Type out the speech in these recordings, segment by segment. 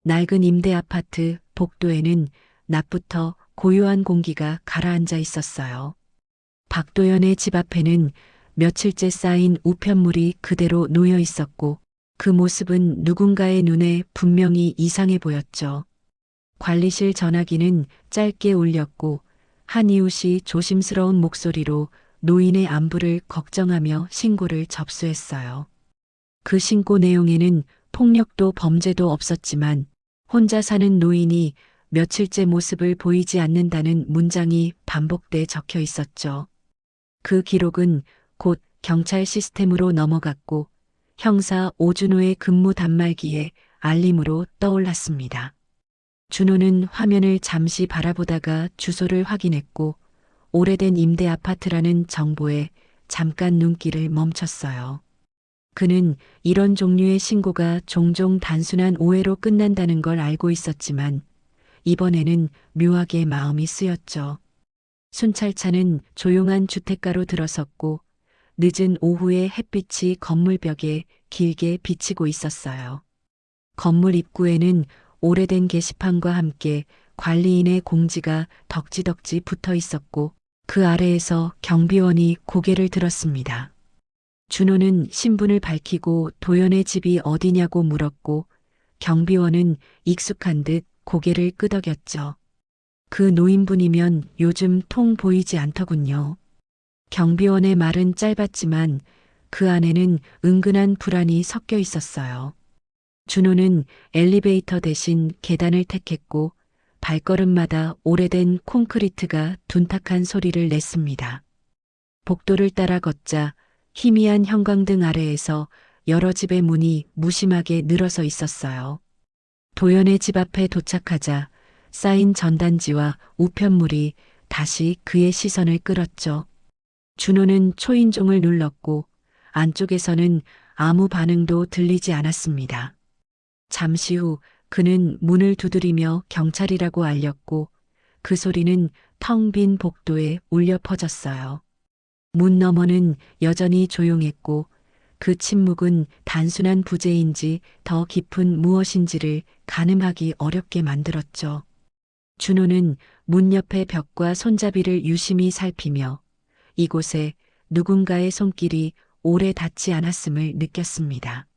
낡은 임대 아파트 복도에는 낮부터 고요한 공기가 가라앉아 있었어요. 박도연의 집 앞에는 며칠째 쌓인 우편물이 그대로 놓여 있었고 그 모습은 누군가의 눈에 분명히 이상해 보였죠. 관리실 전화기는 짧게 울렸고 한 이웃이 조심스러운 목소리로 노인의 안부를 걱정하며 신고를 접수했어요. 그 신고 내용에는 폭력도 범죄도 없었지만 혼자 사는 노인이 며칠째 모습을 보이지 않는다는 문장이 반복돼 적혀 있었죠. 그 기록은 곧 경찰 시스템으로 넘어갔고 형사 오준호의 근무 단말기에 알림으로 떠올랐습니다. 준호는 화면을 잠시 바라보다가 주소를 확인했고 오래된 임대 아파트라는 정보에 잠깐 눈길을 멈췄어요. 그는 이런 종류의 신고가 종종 단순한 오해로 끝난다는 걸 알고 있었지만 이번에는 묘하게 마음이 쓰였죠. 순찰차는 조용한 주택가로 들어섰고 늦은 오후에 햇빛이 건물벽에 길게 비치고 있었어요. 건물 입구에는 오래된 게시판과 함께 관리인의 공지가 덕지덕지 붙어 있었고 그 아래에서 경비원이 고개를 들었습니다. 준호는 신분을 밝히고 도연의 집이 어디냐고 물었고 경비원은 익숙한 듯 고개를 끄덕였죠. 그 노인분이면 요즘 통 보이지 않더군요. 경비원의 말은 짧았지만 그 안에는 은근한 불안이 섞여 있었어요. 준호는 엘리베이터 대신 계단을 택했고 발걸음마다 오래된 콘크리트가 둔탁한 소리를 냈습니다. 복도를 따라 걷자 희미한 형광등 아래에서 여러 집의 문이 무심하게 늘어서 있었어요. 도연의 집 앞에 도착하자 쌓인 전단지와 우편물이 다시 그의 시선을 끌었죠. 준호는 초인종을 눌렀고 안쪽에서는 아무 반응도 들리지 않았습니다. 잠시 후 그는 문을 두드리며 경찰이라고 알렸고 그 소리는 텅 빈 복도에 울려 퍼졌어요. 문 너머는 여전히 조용했고 그 침묵은 단순한 부재인지 더 깊은 무엇인지를 가늠하기 어렵게 만들었죠. 준호는 문 옆의 벽과 손잡이를 유심히 살피며 이곳에 누군가의 손길이 오래 닿지 않았음을 느꼈습니다.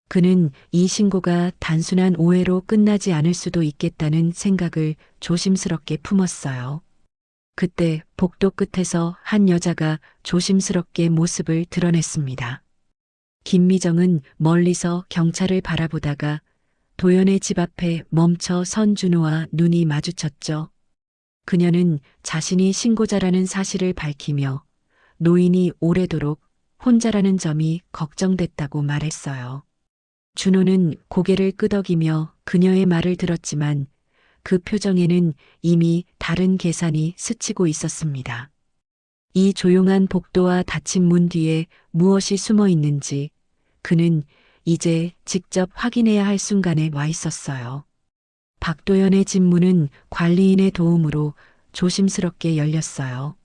그는 이 신고가 단순한 오해로 끝나지 않을 수도 있겠다는 생각을 조심스럽게 품었어요. 그때 복도 끝에서 한 여자가 조심스럽게 모습을 드러냈습니다. 김미정은 멀리서 경찰을 바라보다가 도연의 집 앞에 멈춰 선 준호와 눈이 마주쳤죠. 그녀는 자신이 신고자라는 사실을 밝히며 노인이 오래도록 혼자라는 점이 걱정됐다고 말했어요. 준호는 고개를 끄덕이며 그녀의 말을 들었지만 그 표정에는 이미 다른 계산이 스치고 있었습니다. 이 조용한 복도와 닫힌 문 뒤에 무엇이 숨어 있는지 그는 이제 직접 확인해야 할 순간에 와 있었어요. 박도연의 집 문은 관리인의 도움으로 조심스럽게 열렸어요.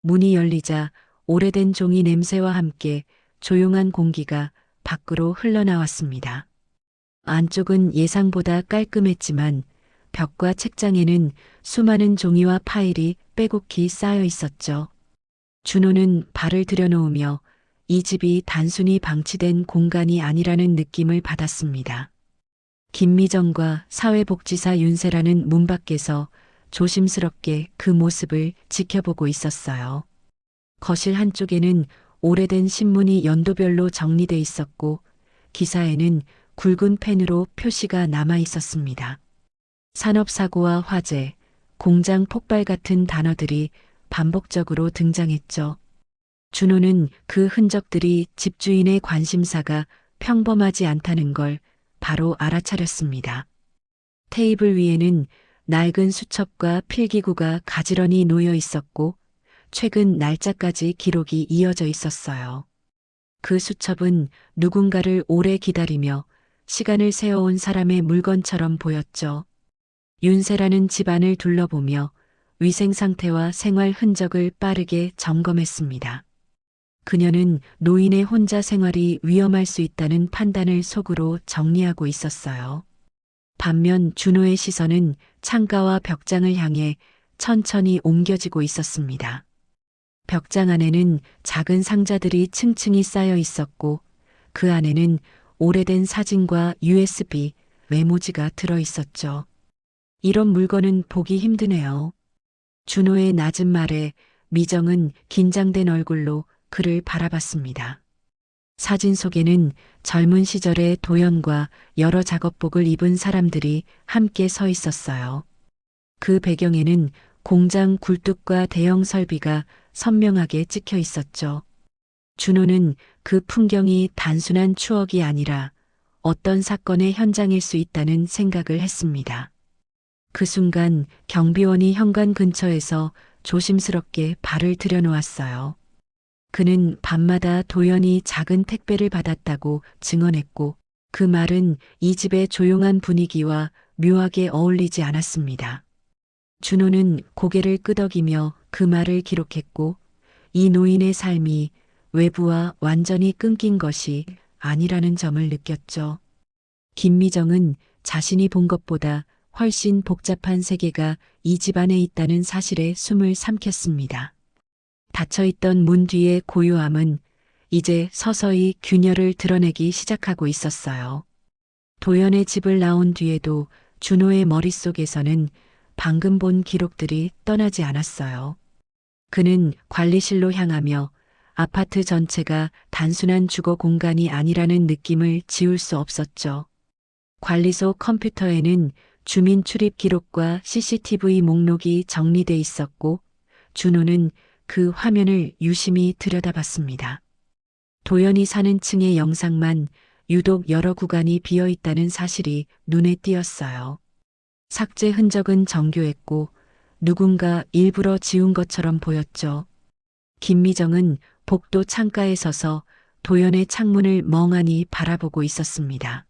문이 열리자 오래된 종이 냄새와 함께 조용한 공기가 밖으로 흘러나왔습니다. 안쪽은 예상보다 깔끔했지만 벽과 책장에는 수많은 종이와 파일이 빼곡히 쌓여 있었죠. 준호는 발을 들여놓으며 이 집이 단순히 방치된 공간이 아니라는 느낌을 받았습니다. 김미정과 사회복지사 윤세라는 문 밖에서 조심스럽게 그 모습을 지켜보고 있었어요. 거실 한쪽에는 오래된 신문이 연도별로 정리돼 있었고 기사에는 굵은 펜으로 표시가 남아 있었습니다. 산업사고와 화재, 공장 폭발 같은 단어들이 반복적으로 등장했죠. 준호는 그 흔적들이 집주인의 관심사가 평범하지 않다는 걸 바로 알아차렸습니다. 테이블 위에는 낡은 수첩과 필기구가 가지런히 놓여 있었고 최근 날짜까지 기록이 이어져 있었어요. 그 수첩은 누군가를 오래 기다리며 시간을 세워온 사람의 물건처럼 보였죠. 윤세라는 집안을 둘러보며 위생 상태와 생활 흔적을 빠르게 점검했습니다. 그녀는 노인의 혼자 생활이 위험할 수 있다는 판단을 속으로 정리하고 있었어요. 반면 준호의 시선은 창가와 벽장을 향해 천천히 옮겨지고 있었습니다. 벽장 안에는 작은 상자들이 층층이 쌓여 있었고 그 안에는 오래된 사진과 USB, 메모지가 들어 있었죠. 이런 물건은 보기 힘드네요. 준호의 낮은 말에 미정은 긴장된 얼굴로 그를 바라봤습니다. 사진 속에는 젊은 시절의 도연과 여러 작업복을 입은 사람들이 함께 서 있었어요. 그 배경에는 공장 굴뚝과 대형 설비가 선명하게 찍혀 있었죠. 준호는 그 풍경이 단순한 추억이 아니라 어떤 사건의 현장일 수 있다는 생각을 했습니다. 그 순간 경비원이 현관 근처에서 조심스럽게 발을 들여놓았어요. 그는 밤마다 도연이 작은 택배를 받았다고 증언했고 그 말은 이 집의 조용한 분위기와 묘하게 어울리지 않았습니다. 준호는 고개를 끄덕이며 그 말을 기록했고 이 노인의 삶이 외부와 완전히 끊긴 것이 아니라는 점을 느꼈죠. 김미정은 자신이 본 것보다 훨씬 복잡한 세계가 이 집안에 있다는 사실에 숨을 삼켰습니다. 닫혀있던 문 뒤의 고요함은 이제 서서히 균열을 드러내기 시작하고 있었어요. 도연의 집을 나온 뒤에도 준호의 머릿속에서는 방금 본 기록들이 떠나지 않았어요. 그는 관리실로 향하며 아파트 전체가 단순한 주거 공간이 아니라는 느낌을 지울 수 없었죠. 관리소 컴퓨터에는 주민 출입 기록과 CCTV 목록이 정리돼 있었고 준호는 그 화면을 유심히 들여다봤습니다. 도연이 사는 층의 영상만 유독 여러 구간이 비어 있다는 사실이 눈에 띄었어요. 삭제 흔적은 정교했고 누군가 일부러 지운 것처럼 보였죠. 김미정은 복도 창가에 서서 도연의 창문을 멍하니 바라보고 있었습니다.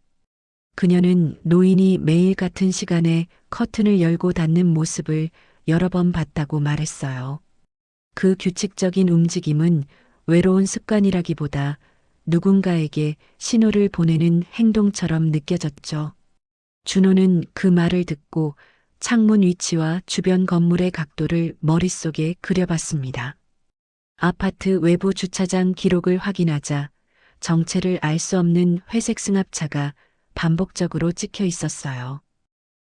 그녀는 노인이 매일 같은 시간에 커튼을 열고 닫는 모습을 여러 번 봤다고 말했어요. 그 규칙적인 움직임은 외로운 습관이라기보다 누군가에게 신호를 보내는 행동처럼 느껴졌죠. 준호는 그 말을 듣고 창문 위치와 주변 건물의 각도를 머릿속에 그려봤습니다. 아파트 외부 주차장 기록을 확인하자 정체를 알 수 없는 회색 승합차가 반복적으로 찍혀 있었어요.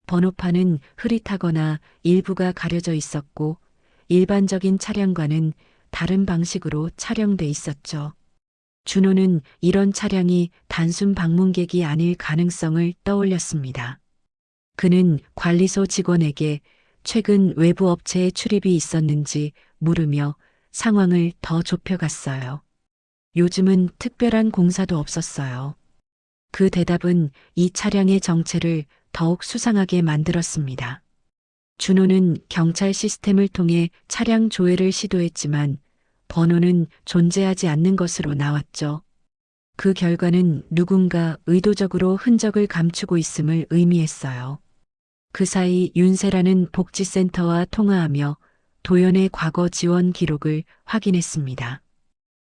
번호판은 흐릿하거나 일부가 가려져 있었고 일반적인 차량과는 다른 방식으로 촬영돼 있었죠. 준호는 이런 차량이 단순 방문객이 아닐 가능성을 떠올렸습니다. 그는 관리소 직원에게 최근 외부 업체의 출입이 있었는지 물으며 상황을 더 좁혀갔어요. 요즘은 특별한 공사도 없었어요. 그 대답은 이 차량의 정체를 더욱 수상하게 만들었습니다. 준호는 경찰 시스템을 통해 차량 조회를 시도했지만 번호는 존재하지 않는 것으로 나왔죠. 그 결과는 누군가 의도적으로 흔적을 감추고 있음을 의미했어요. 그 사이 윤세라는 복지센터와 통화하며 도연의 과거 지원 기록을 확인했습니다.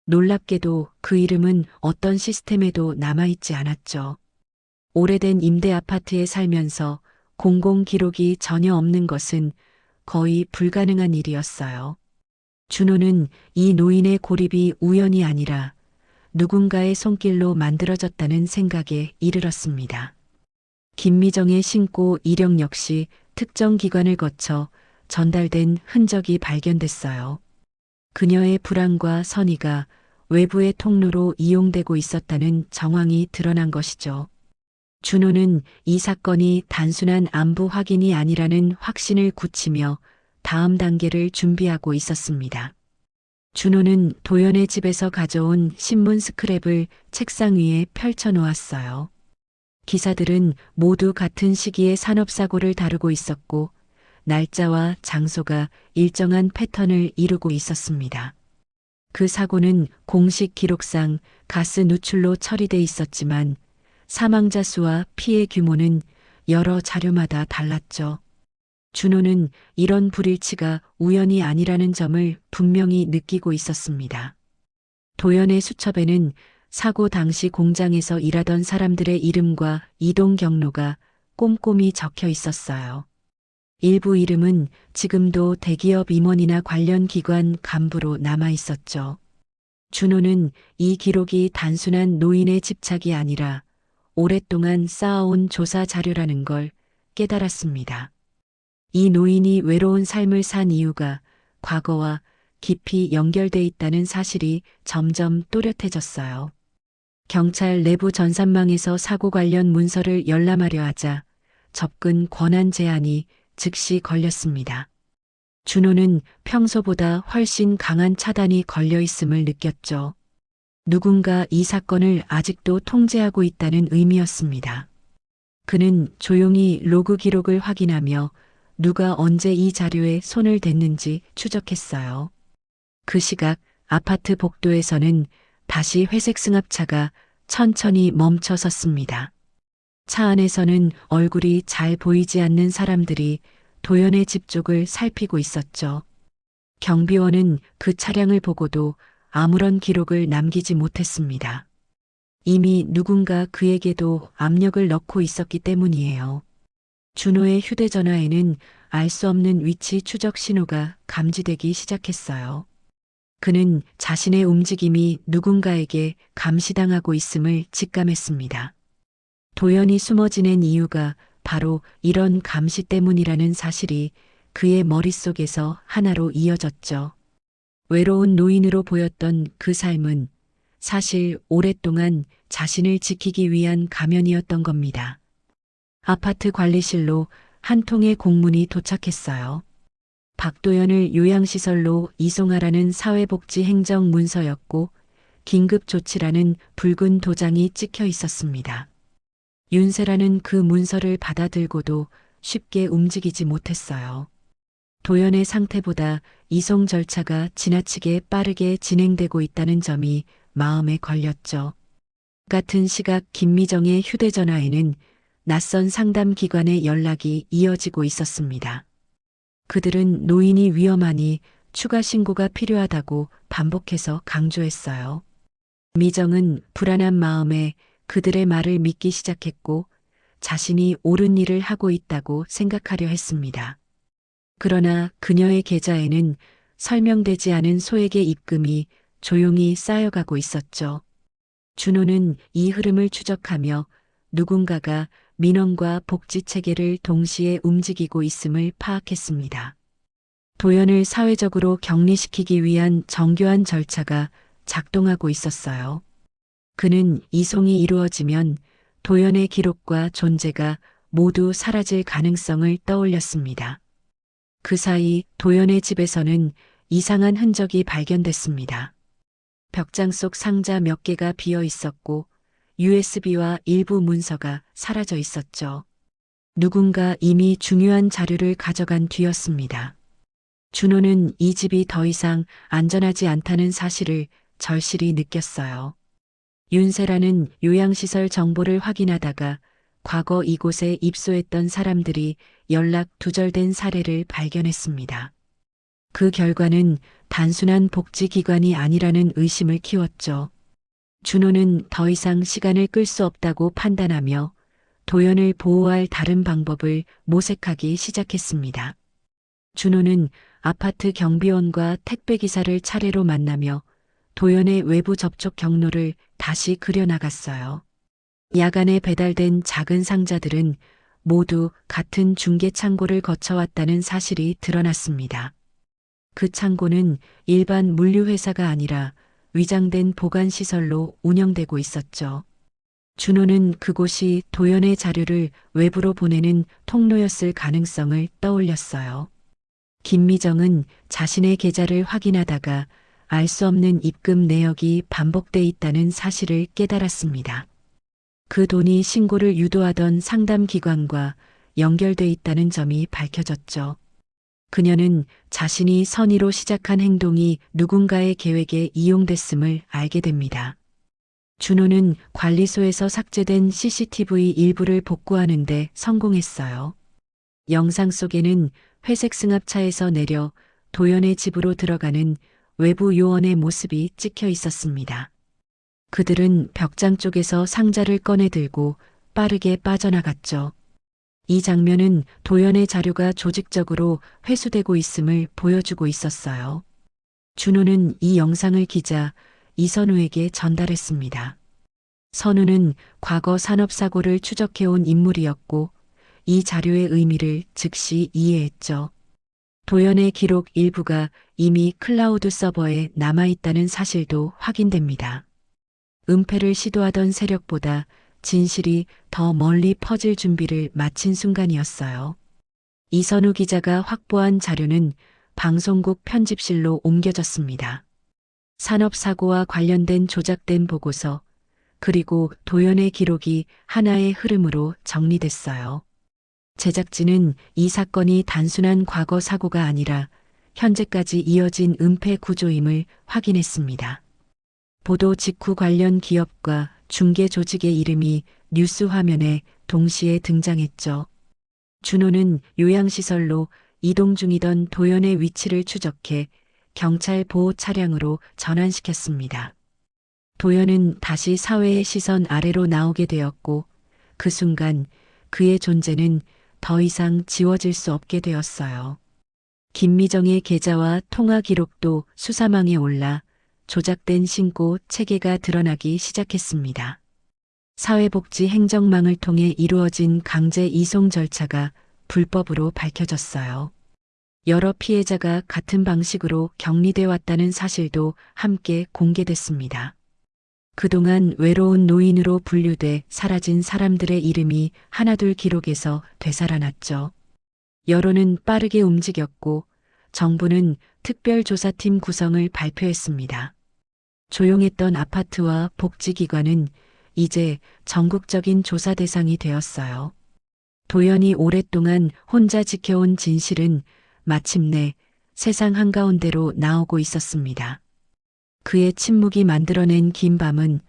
놀랍게도 그 이름은 어떤 시스템에도 남아있지 않았죠. 오래된 임대 아파트에 살면서 공공 기록이 전혀 없는 것은 거의 불가능한 일이었어요. 준호는 이 노인의 고립이 우연이 아니라 누군가의 손길로 만들어졌다는 생각에 이르렀습니다. 김미정의 신고 이력 역시 특정 기관을 거쳐 전달된 흔적이 발견됐어요. 그녀의 불안과 선의가 외부의 통로로 이용되고 있었다는 정황이 드러난 것이죠. 준호는 이 사건이 단순한 안부 확인이 아니라는 확신을 굳히며 다음 단계를 준비하고 있었습니다. 준호는 도연의 집에서 가져온 신문 스크랩을 책상 위에 펼쳐 놓았어요. 기사들은 모두 같은 시기에 산업사고를 다루고 있었고 날짜와 장소가 일정한 패턴을 이루고 있었습니다. 그 사고는 공식 기록상 가스 누출로 처리돼 있었지만 사망자 수와 피해 규모는 여러 자료마다 달랐죠. 준호는 이런 불일치가 우연이 아니라는 점을 분명히 느끼고 있었습니다. 도연의 수첩에는 사고 당시 공장에서 일하던 사람들의 이름과 이동 경로가 꼼꼼히 적혀 있었어요. 일부 이름은 지금도 대기업 임원이나 관련 기관 간부로 남아 있었죠. 준호는 이 기록이 단순한 노인의 집착이 아니라 오랫동안 쌓아온 조사 자료라는 걸 깨달았습니다. 이 노인이 외로운 삶을 산 이유가 과거와 깊이 연결돼 있다는 사실이 점점 또렷해졌어요. 경찰 내부 전산망에서 사고 관련 문서를 열람하려 하자 접근 권한 제한이 즉시 걸렸습니다. 준호는 평소보다 훨씬 강한 차단이 걸려 있음을 느꼈죠. 누군가 이 사건을 아직도 통제하고 있다는 의미였습니다. 그는 조용히 로그 기록을 확인하며 누가 언제 이 자료에 손을 댔는지 추적했어요. 그 시각 아파트 복도에서는 다시 회색 승합차가 천천히 멈춰 섰습니다. 차 안에서는 얼굴이 잘 보이지 않는 사람들이 도연의 집 쪽을 살피고 있었죠. 경비원은 그 차량을 보고도 아무런 기록을 남기지 못했습니다. 이미 누군가 그에게도 압력을 넣고 있었기 때문이에요. 준호의 휴대전화에는 알 수 없는 위치 추적 신호가 감지되기 시작했어요. 그는 자신의 움직임이 누군가에게 감시당하고 있음을 직감했습니다. 도연이 숨어 지낸 이유가 바로 이런 감시 때문이라는 사실이 그의 머릿속에서 하나로 이어졌죠. 외로운 노인으로 보였던 그 삶은 사실 오랫동안 자신을 지키기 위한 가면이었던 겁니다. 아파트 관리실로 한 통의 공문이 도착했어요. 박도연을 요양시설로 이송하라는 사회복지 행정 문서였고 긴급 조치라는 붉은 도장이 찍혀 있었습니다. 윤세라는 그 문서를 받아들고도 쉽게 움직이지 못했어요. 도연의 상태보다 이송 절차가 지나치게 빠르게 진행되고 있다는 점이 마음에 걸렸죠. 같은 시각 김미정의 휴대전화에는 낯선 상담 기관의 연락이 이어지고 있었습니다. 그들은 노인이 위험하니 추가 신고가 필요하다고 반복해서 강조했어요. 미정은 불안한 마음에 그들의 말을 믿기 시작했고 자신이 옳은 일을 하고 있다고 생각하려 했습니다. 그러나 그녀의 계좌에는 설명되지 않은 소액의 입금이 조용히 쌓여가고 있었죠. 준호는 이 흐름을 추적하며 누군가가 민원과 복지 체계를 동시에 움직이고 있음을 파악했습니다. 도연을 사회적으로 격리시키기 위한 정교한 절차가 작동하고 있었어요. 그는 이송이 이루어지면 도연의 기록과 존재가 모두 사라질 가능성을 떠올렸습니다. 그 사이 도연의 집에서는 이상한 흔적이 발견됐습니다. 벽장 속 상자 몇 개가 비어 있었고 USB와 일부 문서가 사라져 있었죠. 누군가 이미 중요한 자료를 가져간 뒤였습니다. 준호는 이 집이 더 이상 안전하지 않다는 사실을 절실히 느꼈어요. 윤세라는 요양시설 정보를 확인하다가 과거 이곳에 입소했던 사람들이 연락 두절된 사례를 발견했습니다. 그 결과는 단순한 복지기관이 아니라는 의심을 키웠죠. 준호는 더 이상 시간을 끌 수 없다고 판단하며 도연을 보호할 다른 방법을 모색하기 시작했습니다. 준호는 아파트 경비원과 택배기사를 차례로 만나며 도연의 외부 접촉 경로를 다시 그려나갔어요. 야간에 배달된 작은 상자들은 모두 같은 중개 창고를 거쳐왔다는 사실이 드러났습니다. 그 창고는 일반 물류회사가 아니라 위장된 보관시설로 운영되고 있었죠. 준호는 그곳이 도연의 자료를 외부로 보내는 통로였을 가능성을 떠올렸어요. 김미정은 자신의 계좌를 확인하다가 알 수 없는 입금 내역이 반복돼 있다는 사실을 깨달았습니다. 그 돈이 신고를 유도하던 상담 기관과 연결돼 있다는 점이 밝혀졌죠. 그녀는 자신이 선의로 시작한 행동이 누군가의 계획에 이용됐음을 알게 됩니다. 준호는 관리소에서 삭제된 CCTV 일부를 복구하는 데 성공했어요. 영상 속에는 회색 승합차에서 내려 도연의 집으로 들어가는 외부 요원의 모습이 찍혀 있었습니다. 그들은 벽장 쪽에서 상자를 꺼내 들고 빠르게 빠져나갔죠. 이 장면은 도연의 자료가 조직적으로 회수되고 있음을 보여주고 있었어요. 준호는 이 영상을 기자 이선우에게 전달했습니다. 선우는 과거 산업사고를 추적해온 인물이었고 이 자료의 의미를 즉시 이해했죠. 도연의 기록 일부가 이미 클라우드 서버에 남아있다는 사실도 확인됩니다. 은폐를 시도하던 세력보다 진실이 더 멀리 퍼질 준비를 마친 순간이었어요. 이선우 기자가 확보한 자료는 방송국 편집실로 옮겨졌습니다. 산업사고와 관련된 조작된 보고서, 그리고 도연의 기록이 하나의 흐름으로 정리됐어요. 제작진은 이 사건이 단순한 과거 사고가 아니라 현재까지 이어진 은폐 구조임을 확인했습니다. 보도 직후 관련 기업과 중개 조직의 이름이 뉴스 화면에 동시에 등장했죠. 준호는 요양시설로 이동 중이던 도연의 위치를 추적해 경찰 보호 차량으로 전환시켰습니다. 도연은 다시 사회의 시선 아래로 나오게 되었고 그 순간 그의 존재는 더 이상 지워질 수 없게 되었어요. 김미정의 계좌와 통화 기록도 수사망에 올라 조작된 신고 체계가 드러나기 시작했습니다. 사회복지 행정망을 통해 이루어진 강제 이송 절차가 불법으로 밝혀졌어요. 여러 피해자가 같은 방식으로 격리돼 왔다는 사실도 함께 공개됐습니다. 그동안 외로운 노인으로 분류돼 사라진 사람들의 이름이 하나둘 기록에서 되살아났죠. 여론은 빠르게 움직였고 정부는 특별조사팀 구성을 발표했습니다. 조용했던 아파트와 복지기관은 이제 전국적인 조사 대상이 되었어요. 도연이 오랫동안 혼자 지켜온 진실은 마침내 세상 한가운데로 나오고 있었습니다. 그의 침묵이 만들어낸 긴 밤은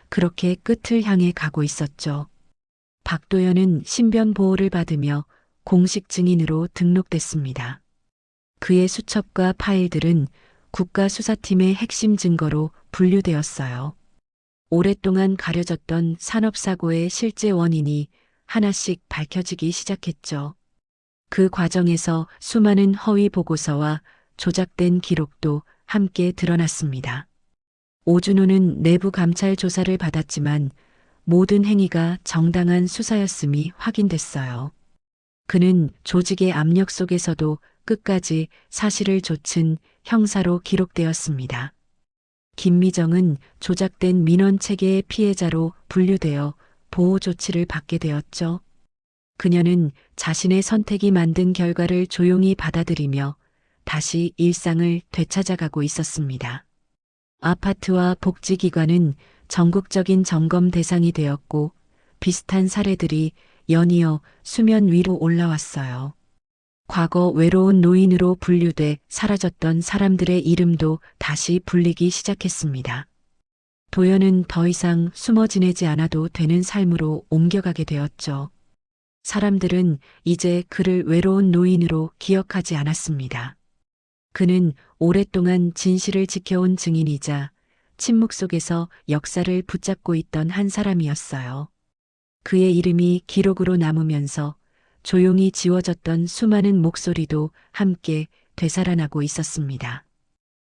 그렇게 끝을 향해 가고 있었죠. 박도연은 신변 보호를 받으며 공식 증인으로 등록됐습니다. 그의 수첩과 파일들은 국가수사팀의 핵심 증거로 분류되었어요. 오랫동안 가려졌던 산업사고의 실제 원인이 하나씩 밝혀지기 시작했죠. 그 과정에서 수많은 허위 보고서와 조작된 기록도 함께 드러났습니다. 오준호는 내부 감찰 조사를 받았지만 모든 행위가 정당한 수사였음이 확인됐어요. 그는 조직의 압력 속에서도 끝까지 사실을 좇은 형사로 기록되었습니다. 김미정은 조작된 민원 체계의 피해자로 분류되어 보호 조치를 받게 되었죠. 그녀는 자신의 선택이 만든 결과를 조용히 받아들이며 다시 일상을 되찾아가고 있었습니다. 아파트와 복지기관은 전국적인 점검 대상이 되었고 비슷한 사례들이 연이어 수면 위로 올라왔어요. 과거 외로운 노인으로 분류돼 사라졌던 사람들의 이름도 다시 불리기 시작했습니다. 도연은 더 이상 숨어 지내지 않아도 되는 삶으로 옮겨가게 되었죠. 사람들은 이제 그를 외로운 노인으로 기억하지 않았습니다. 그는 오랫동안 진실을 지켜온 증인이자 침묵 속에서 역사를 붙잡고 있던 한 사람이었어요. 그의 이름이 기록으로 남으면서 조용히 지워졌던 수많은 목소리도 함께 되살아나고 있었습니다.